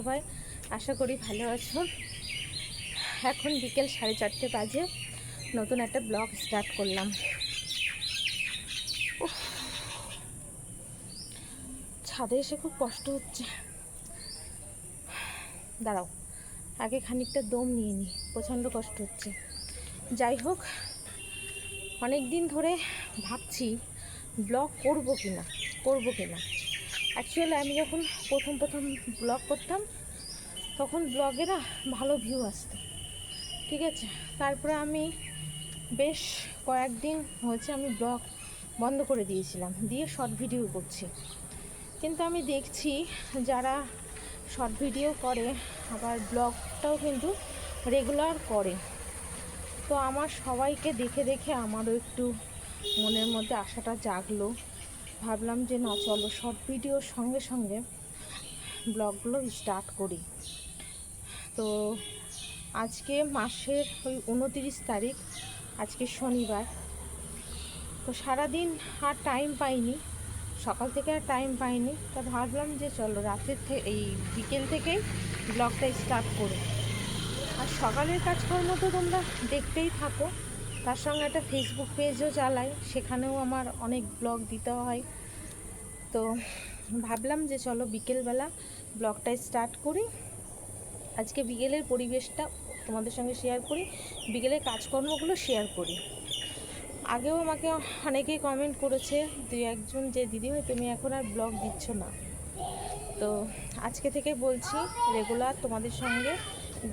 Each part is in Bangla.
সবাই? আশা করি ভালো আছো। এখন বিকেল 4:30 বাজে, নতুন একটা ব্লগ স্টার্ট করলাম। ছাদে এসে খুব কষ্ট হচ্ছে। দাঁড়াও, আগে খানিকটা দম নিয়ে নিই, প্রচণ্ড কষ্ট হচ্ছে। যাই হোক, অনেক দিন ধরে ভাবছি ব্লগ করব কি না। অ্যাকচুয়ালি আমি যখন প্রথম ব্লগ করতাম তখন ব্লগে না ভালো ভিউ আসতো, ঠিক আছে। তারপরে আমি বেশ কয়েকদিন হয়েছে আমি ব্লগ বন্ধ করে দিয়েছিলাম, দিয়ে শর্ট ভিডিও করছি। কিন্তু আমি দেখছি যারা শর্ট ভিডিও করে আবার ব্লগটাও কিন্তু রেগুলার করে, তো আমার সবাইকে দেখে দেখে আমারও একটু মনের মধ্যে আশাটা জাগলো। ভাবলাম যে না, চলো শর্ট ভিডিওর সঙ্গে সঙ্গে ব্লগগুলো স্টার্ট করি। তো আজকে মাসের ওই 29 তারিখ, আজকে শনিবার। তো সারাদিন আর টাইম পাইনি, সকাল থেকে আর টাইম পাইনি। তা ভাবলাম যে চলো রাতের এই বিকেল থেকেই ব্লগটা স্টার্ট করি। আর সকালের কাজকর্ম তো তোমরা দেখতেই থাকো, তার সঙ্গে একটা ফেসবুক পেজও চালাই, সেখানেও আমার অনেক ব্লগ দিতে হয়। তো ভাবলাম যে চলো বিকেলবেলা ব্লগটা স্টার্ট করি। আজকে বিকেলের পরিবেশটা তোমাদের সঙ্গে শেয়ার করি, বিকেলের কাজকর্মগুলো শেয়ার করি। আগেও আমাকে অনেকেই কমেন্ট করেছে, দুই একজন, যে দিদিভাই তুমি এখন আর ব্লগ দিচ্ছ না। তো আজকে থেকে বলছি রেগুলার তোমাদের সঙ্গে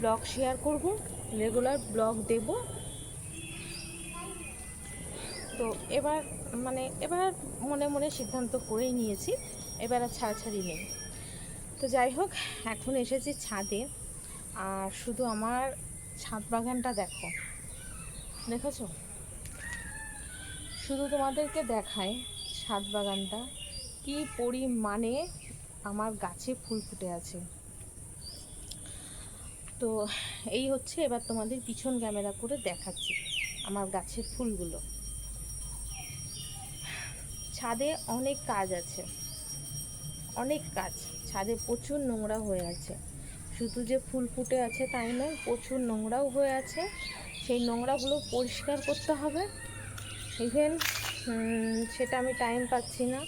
ব্লগ শেয়ার করব, রেগুলার ব্লগ দেব। তো এবার মনে মনে সিদ্ধান্ত করেই নিয়েছি, এবার আর ছাড়াছাড়ি নেই। তো যাই হোক, এখন এসেছি ছাদে। আর শুধু আমার ছাদ বাগানটা দেখেছো? শুধু তোমাদেরকে দেখায় ছাদ বাগানটা কি পরিমাণে আমার গাছে ফুল ফুটে আছে। তো এই হচ্ছে, এবার তোমাদের পিছন ক্যামেরা করে দেখাচ্ছি আমার গাছের ফুলগুলো। ছাদে অনেক কাজ আছে, ছাদে প্রচুর নোংরা হয়ে আছে। শুধু যে ফুল ফুটে আছে তাই নয়, প্রচুর নোংরাও হয়ে আছে। সেই নোংরাগুলো পরিষ্কার করতে হবে। ইভেন সেটা আমি টাইম পাচ্ছি না,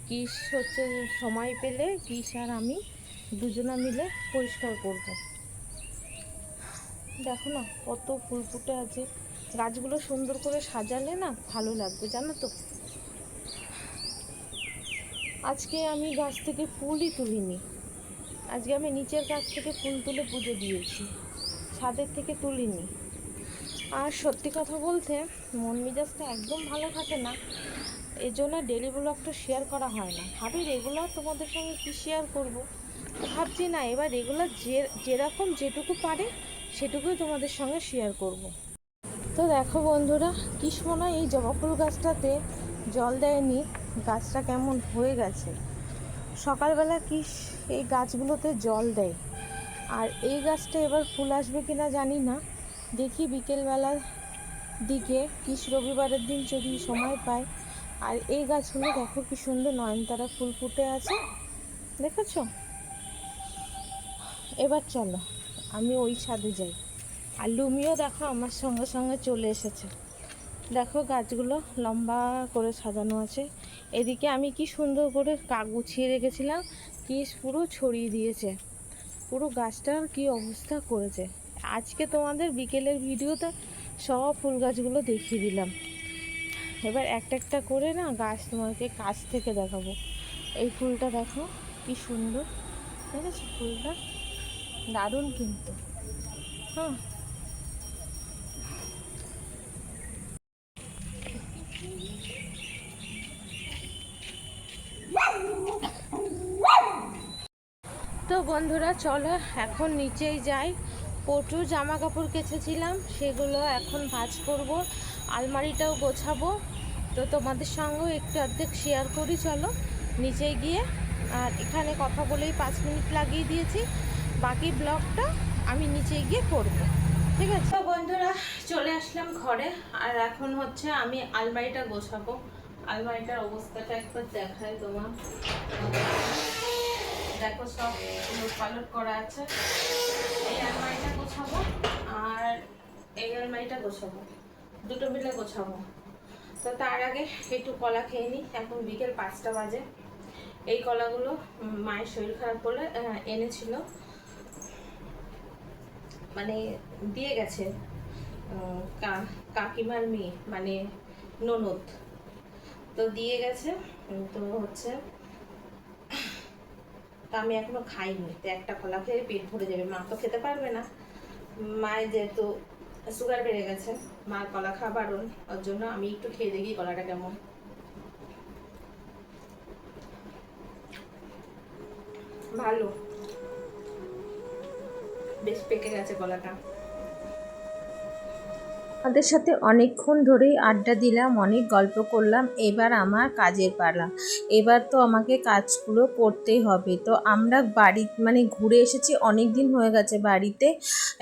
কিস হচ্ছে সময় পেলে কিস আর আমি দুজনা মিলে পরিষ্কার করব। দেখো না কত ফুল ফুটে আছে, গাছগুলো সুন্দর করে সাজালে না ভালো লাগবে, জানো তো। আজকে আমি গাছ থেকে ফুলই তুলিনি, আজকে আমি নিচের গাছ থেকে ফুল তুলে পুজো দিয়েছি, ছাদের থেকে তুলিনি। আর সত্যি কথা বলতে মন মেজাজটা একদম ভালো থাকে না, এই জন্য ডেলি ব্লগটা শেয়ার করা হয় না। ভাবি রেগুলার তোমাদের সঙ্গে কী শেয়ার করব, ভাবছি না এবার রেগুলার যেরকম যেটুকু পারে সেটুকুই তোমাদের সঙ্গে শেয়ার করব। তো দেখো বন্ধুরা, কৃষ্ণনা এই জবা ফুল গাছটাতে জল দেয়নি, গাছটা কেমন হয়ে গেছে। সকালবেলা কিস এই গাছগুলোতে জল দেয়, আর এই গাছটা এবার ফুল আসবে কিনা জানি না, দেখি বিকেলবেলার দিকে কিস রবিবারের দিন যদি সময় পায়। আর এই গাছগুলো দেখো কি সুন্দর নয়নতারা ফুল ফুটে আছে, দেখেছো। এবার চলো আমি ওই ছাদে যাই। আর লুমিও দেখো আমার সঙ্গে সঙ্গে চলে এসেছে। দেখো গাছগুলো লম্বা করে সাজানো আছে। এদিকে আমি কি সুন্দর করে গুছিয়ে রেখেছিলাম, কি পুরো ছড়িয়ে দিয়েছে, পুরো গাছটার কি অবস্থা করেছে। আজকে তোমাদের বিকেলের ভিডিওতে সব ফুল গাছগুলো দেখিয়ে দিলাম। এবার একটা একটা করে না গাছ তোমাকে কাছ থেকে দেখাবো। এই ফুলটা দেখো কি সুন্দর, দেখেছো ফুলটা, দারুণ কিন্তু। হ্যাঁ, তো বন্ধুরা চলো এখন নিচেই যাই। প্রচুর জামা কাপড় কেচেছিলাম, সেগুলো এখন ভাঁজ করব, আলমারিটাও গোছাবো। তো তোমাদের সঙ্গেও একটু অর্ধেক শেয়ার করি, চলো নিচে গিয়ে। আর এখানে কথা বলেই 5 মিনিট লাগিয়ে দিয়েছি, বাকি ব্লগটা আমি নিচে গিয়ে করব, ঠিক আছে। তো বন্ধুরা চলে আসলাম ঘরে, আর এখন হচ্ছে আমি আলমারিটা গোছাবো। আলমারিটার অবস্থাটা একবার দেখায় তোমার, দেখো সব উলট পালট করা আছে। এই আলমারিটা গোছাবো আর এই আলমারিটা গোছাবো, দুটো মিলে গোছাবো। তো তার আগে একটু কলা খেয়ে নিই। এখন বিকেল 5টা বাজে। এই কলাগুলো মায়ের শরীর খারাপ করলে এনেছিল, মানে দিয়ে গেছে কাকিমার মেয়ে, মানে ননদ, তো দিয়ে গেছে। তো হচ্ছে তো আমি এখনো খাইনি, তো একটা কলা খেয়ে পেট ভরে যাবে। মা তো খেতে পারবে না, মায়ের যেহেতু সুগার বেড়ে গেছে, মার কলা খাওয়া বারণ, ওর জন্য আমি একটু খেয়ে দেখি কলাটা কেমন। ভালো, বেশ পেকে গেছে কলাটা। আমাদের সাথে অনেকক্ষণ ধরেই আড্ডা দিলাম, অনেক গল্প করলাম। এবার আমার কাজের পালা, এবার তো আমাকে কাজগুলো করতেই হবে। তো আমরা বাড়ি মানে ঘুরে এসেছি, অনেক দিন হয়ে গেছে বাড়িতে।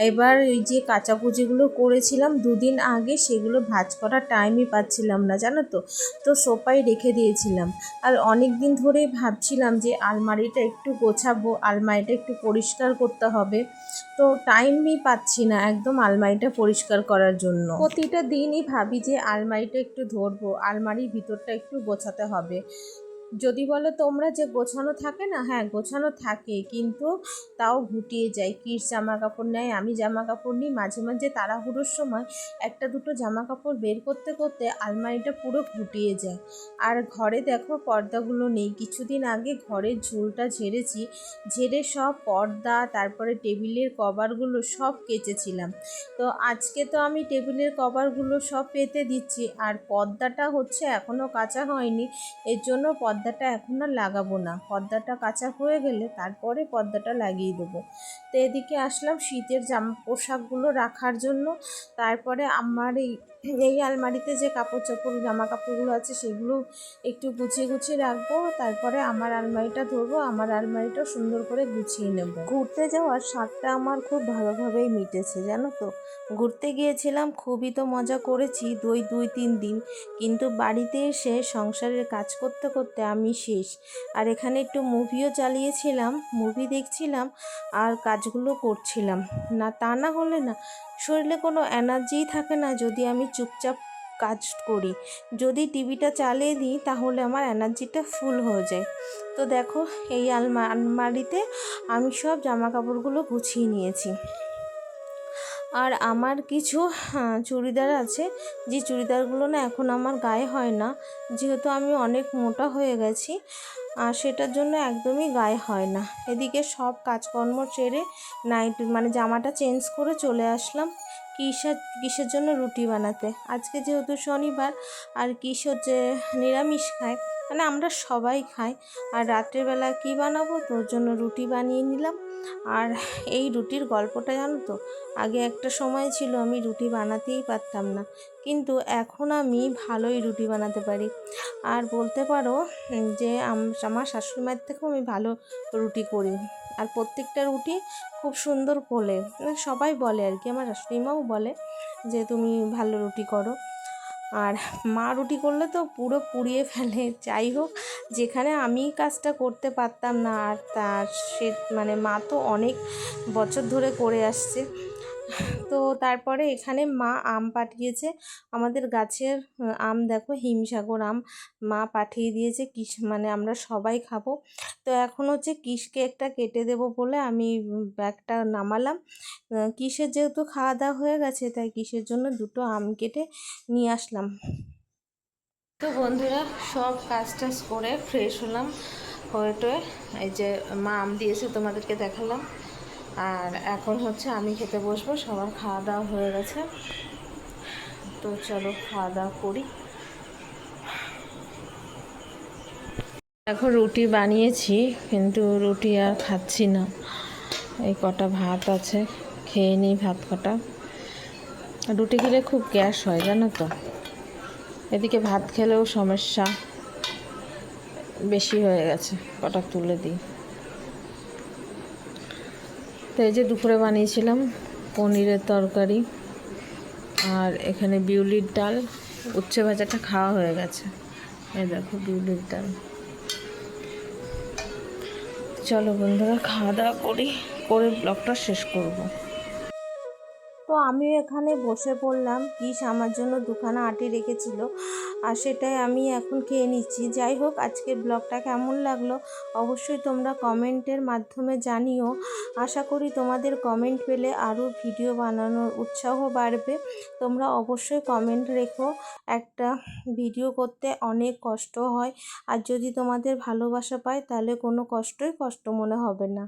এবার ওই যে কাচাকুচিগুলো করেছিলাম 2 দিন আগে, সেগুলো ভাঁজ করার টাইমই পাচ্ছিলাম না, জানো তো। তো সোফায় রেখে দিয়েছিলাম। আর অনেক দিন ধরেই ভাবছিলাম যে আলমারিটা একটু গোছাবো, আলমারিটা একটু পরিষ্কার করতে হবে। তো টাইমই পাচ্ছি না একদম আলমারিটা পরিষ্কার করার জন্য। প্রতিটা দিনই ভাবি যে আলমারিটা একটু ধরবো, আলমারির ভিতরটা একটু গোছাতে হবে। যদি বলো তোমরা যে গোছানো থাকে না, হ্যাঁ গোছানো থাকে, কিন্তু তাও গুটিয়ে যায়। কিস জামা কাপড় নেয়, আমি জামা কাপড় নিই, মাঝে মাঝে তাড়াহুড়োর সময় একটা দুটো জামা কাপড় বের করতে করতে আলমারিটা পুরো গুটিয়ে যায়। আর ঘরে দেখো পর্দাগুলো নেই। কিছুদিন আগে ঘরের ঝুলটা ঝেড়েছি, ঝেড়ে সব পর্দা, তারপরে টেবিলের কভারগুলো সব কেচেছিলাম। তো আজকে তো আমি টেবিলের কভারগুলো সব পেতে দিচ্ছি, আর পর্দাটা হচ্ছে এখনও কাচা হয়নি, এর জন্য পর্দাটা এখন আর লাগাবো না। পর্দাটা কাচা হয়ে গেলে তারপরে পর্দাটা লাগিয়ে দেবো। তো এদিকে আসলাম শীতের পোশাকগুলো রাখার জন্য। তারপরে আমার এই আলমারিতে যে কাপড় চোপড় জামা কাপড়গুলো আছে সেগুলো একটু গুছিয়ে গুছিয়ে রাখবো। তারপরে আমার আলমারিটা ধরবো, আমার আলমারিটা সুন্দর করে গুছিয়ে নেব। ঘুরতে যাওয়ার স্বাদটা আমার খুব ভালোভাবেই মিটেছে, জানো তো। ঘুরতে গিয়েছিলাম, খুবই তো মজা করেছি 2-3 দিন, কিন্তু বাড়িতে এসে সংসারের কাজ করতে করতে আমি শেষ। আর এখানে একটু মুভিও চালিয়েছিলাম, মুভি দেখছিলাম আর কাজগুলো করছিলাম। না তা না হলে না শরীরে কোনো এনার্জিই থাকে না যদি আমি চুপচাপ কাজ করি। যদি টিভিটা চালিয়ে দিই তাহলে আমার এনার্জিটা ফুল হয়ে যায়। তো দেখো এই আলমারিতে আমি সব জামা কাপড়গুলো গুছিয়ে নিয়েছি। আর আমার কিছু চুড়িদার আছে, যে চুড়িদারগুলো না এখন আমার গায়ে হয় না, যেহেতু আমি অনেক মোটা হয়ে গেছি, আর সেটার জন্য একদমই গায়ে হয় না। এদিকে সব কাজকর্ম সেরে নাইট মানে জামাটা চেঞ্জ করে চলে আসলাম কিসের জন্য রুটি বানাতে। আজকে যেহেতু শনিবার, আর কিস হচ্ছে নিরামিষ খায়, মানে আমরা সবাই খাই। আর রাত্রেবেলা কি বানাবো, তোর জন্য রুটি বানিয়ে নিলাম। আর এই রুটির গল্পটা জানো তো, আগে একটা সময় ছিল আমি রুটি বানাতেই পারতাম না, কিন্তু এখন আমি ভালোই রুটি বানাতে পারি। আর বলতে পারো যে আমার শাশুড়ি মায়ের থেকেও আমি ভালো রুটি করি। আর প্রত্যেকটা রুটি খুব সুন্দর ফোলে, সবাই বলে আর কি, আমার শাশুড়ি মাও বলে যে তুমি ভালো রুটি করো। আর মা রুটি করলে তো পুরো পুড়িয়ে ফেলে। যাই হোক, যেখানে আমি কাজটা করতে পারতাম না, আর তার সে মানে মা তো অনেক বছর ধরে করে আসছে। তো তারপরে এখানে মা আম পাঠিয়েছে, আমাদের গাছের আম দেখো, হিমসাগর আম মা পাঠিয়ে দিয়েছে। মানে আমরা সবাই খাবো। তো এখন হচ্ছে কিসকে একটা কেটে দেব বলে আমি ব্যাগটা নামালাম। কিসের যেহেতু খাওয়া দাওয়া হয়ে গেছে, তাই কিসের জন্য 2টো আম কেটে নিয়ে আসলাম। তো বন্ধুরা, সব কাজ টাজ করে ফ্রেশ হলাম, হয়ে টয়ে এই যে মা আম দিয়েছে তোমাদেরকে দেখালাম। আর এখন হচ্ছে আমি খেতে বসবো, সবার খাওয়া দাওয়া হয়ে গেছে। তো চলো খাওয়া দাওয়া করি। এখন রুটি বানিয়েছি, কিন্তু রুটি আর খাচ্ছি না। এই কটা ভাত আছে, খেয়ে নিই ভাত কটা। রুটি খেলে খুব গ্যাস হয় জানো তো। এদিকে ভাত খেলেও সমস্যা বেশি হয়ে গেছে, কটা তুলে দিই। তো এই যে দুপুরে বানিয়েছিলাম পনিরের তরকারি, আর এখানে বিউলির ডাল, উচ্ছে ভাজাটা খাওয়া হয়ে গেছে। এই দেখো বিউলির ডাল। তো চলো বন্ধুরা, খাওয়া দাওয়া করে ব্লগটা শেষ করব। তো আমিও এখানে বসে পড়লাম। পিস আমার জন্য দুখানা আটি রেখেছিল, আর সেটাই আমি এখন খেয়ে নিচ্ছি। যাই হোক, আজকের ব্লগটা কেমন লাগলো অবশ্যই তোমরা কমেন্টের মাধ্যমে জানিও। আশা করি তোমাদের কমেন্ট পেলে আরও ভিডিও বানানোর উৎসাহ বাড়বে। তোমরা অবশ্যই কমেন্ট রেখো। একটা ভিডিও করতে অনেক কষ্ট হয়, আর যদি তোমাদের ভালোবাসা পাই তাহলে কোনো কষ্ট মনে হবে না।